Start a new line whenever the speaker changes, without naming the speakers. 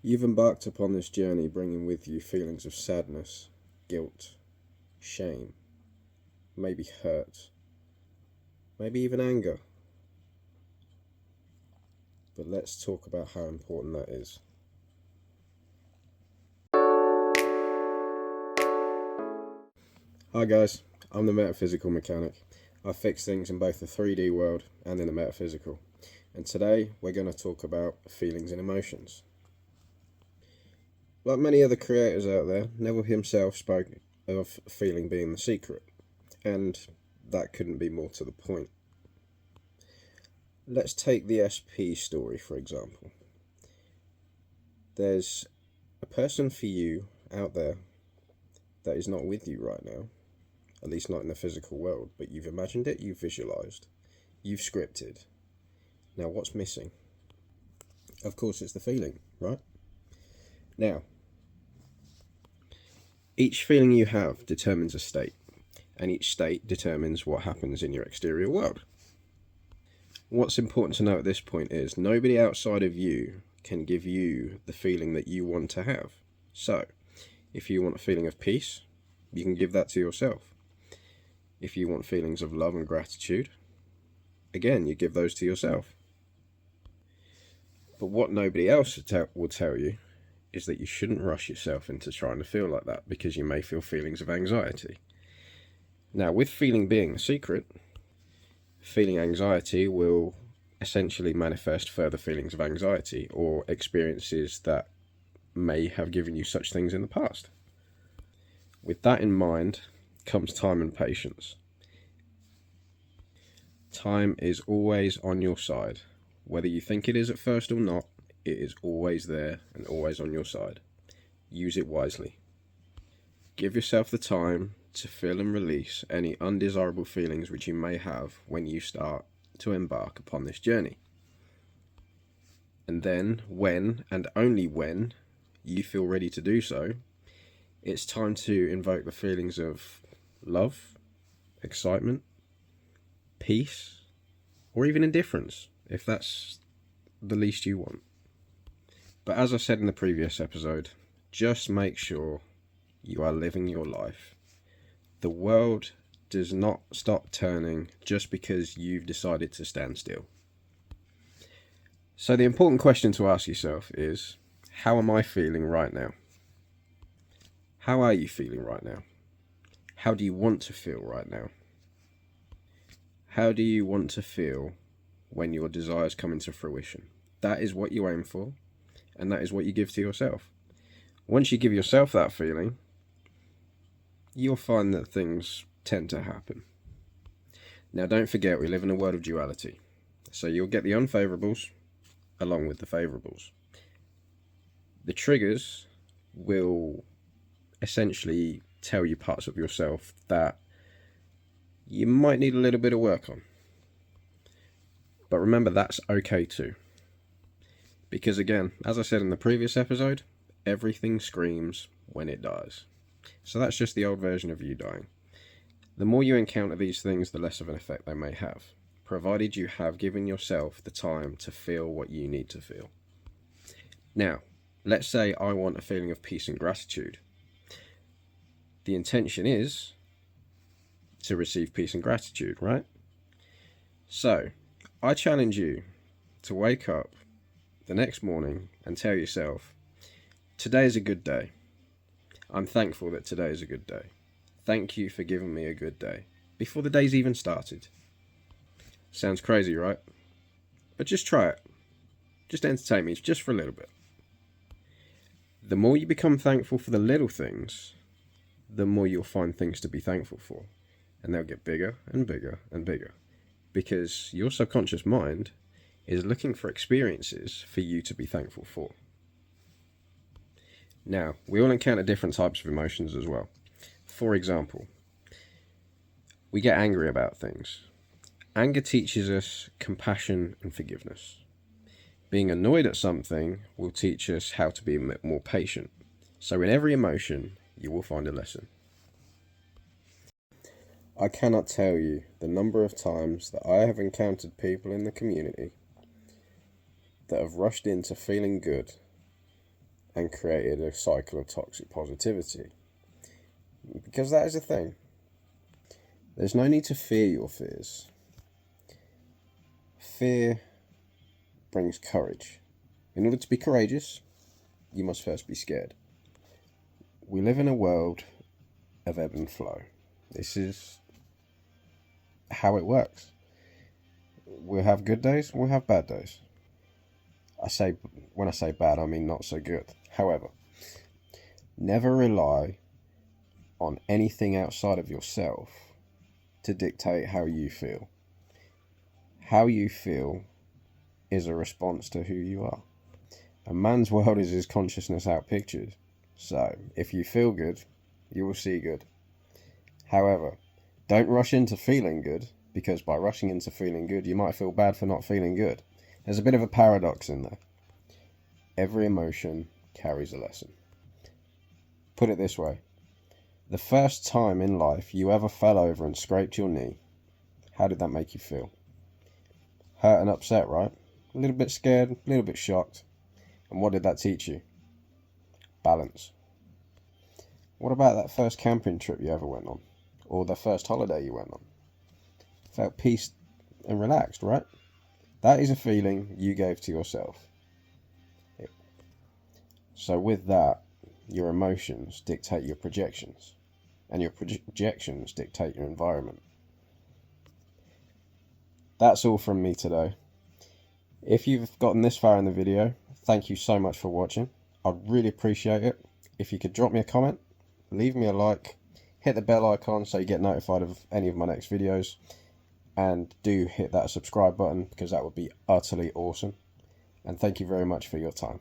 You've embarked upon this journey bringing with you feelings of sadness, guilt, shame, maybe hurt, maybe even anger. But let's talk about how important that is. Hi guys, I'm the Metaphysical Mechanic. I fix things in both the 3D world and in the metaphysical. And today we're going to talk about feelings and emotions. Like many other creators out there, Neville himself spoke of feeling being the secret. And that couldn't be more to the point. Let's take the SP story for example. There's a person for you out there that is not with you right now, at least not in the physical world, but you've imagined it, you've visualized, you've scripted. Now what's missing? Of course it's the feeling, right? Now, each feeling you have determines a state, and each state determines what happens in your exterior world. What's important to note at this point is nobody outside of you can give you the feeling that you want to have. So, if you want a feeling of peace, you can give that to yourself. If you want feelings of love and gratitude, again, you give those to yourself. But what nobody else will tell you is that you shouldn't rush yourself into trying to feel like that, because you may feel feelings of anxiety. Now, with feeling being the secret, feeling anxiety will essentially manifest further feelings of anxiety or experiences that may have given you such things in the past. With that in mind comes time and patience. Time is always on your side. Whether you think it is at first or not, it is always there and always on your side. Use it wisely. Give yourself the time to feel and release any undesirable feelings which you may have when you start to embark upon this journey. And then, when and only when you feel ready to do so, it's time to invoke the feelings of love, excitement, peace, or even indifference, if that's the least you want. But as I said in the previous episode, just make sure you are living your life. The world does not stop turning just because you've decided to stand still. So the important question to ask yourself is, how am I feeling right now? How are you feeling right now? How do you want to feel right now? How do you want to feel when your desires come into fruition? That is what you aim for, and that is what you give to yourself. Once you give yourself that feeling, you'll find that things tend to happen. Now, don't forget, we live in a world of duality. So you'll get the unfavorables along with the favorables. The triggers will essentially tell you parts of yourself that you might need a little bit of work on. But remember, that's okay too. Because again, as I said in the previous episode, everything screams when it dies. So that's just the old version of you dying. The more you encounter these things, the less of an effect they may have, provided you have given yourself the time to feel what you need to feel. Now, let's say I want a feeling of peace and gratitude. The intention is to receive peace and gratitude, right? So, I challenge you to wake up the next morning and tell yourself, today is a good day. I'm thankful that today is a good day. Thank you for giving me a good day, before the day's even started. Sounds crazy, right? But just try it. Just entertain me, just for a little bit. The more you become thankful for the little things, the more you'll find things to be thankful for. And they'll get bigger and bigger and bigger. Because your subconscious mind is looking for experiences for you to be thankful for. Now, we all encounter different types of emotions as well. For example, we get angry about things. Anger teaches us compassion and forgiveness. Being annoyed at something will teach us how to be more patient. So in every emotion, you will find a lesson. I cannot tell you the number of times that I have encountered people in the community that have rushed into feeling good and created a cycle of toxic positivity. Because that is a thing. There's no need to fear your fears. Fear brings courage. In order to be courageous, you must first be scared. We live in a world of ebb and flow. This is how it works. We'll have good days, we'll have bad days. When I say bad, I mean not so good. However, never rely on anything outside of yourself to dictate how you feel. How you feel is a response to who you are. A man's world is his consciousness outpictured. So, if you feel good, you will see good. However, don't rush into feeling good, because by rushing into feeling good, you might feel bad for not feeling good. There's a bit of a paradox in there. Every emotion carries a lesson. Put it this way. The first time in life you ever fell over and scraped your knee, how did that make you feel? Hurt and upset, right? A little bit scared, a little bit shocked. And what did that teach you? Balance. What about that first camping trip you ever went on? Or the first holiday you went on? Felt peace and relaxed, right? That is a feeling you gave to yourself. So with that, your emotions dictate your projections. And your projections dictate your environment. That's all from me today. If you've gotten this far in the video, thank you so much for watching. I'd really appreciate it. If you could drop me a comment, leave me a like, hit the bell icon so you get notified of any of my next videos, and do hit that subscribe button because that would be utterly awesome. And thank you very much for your time.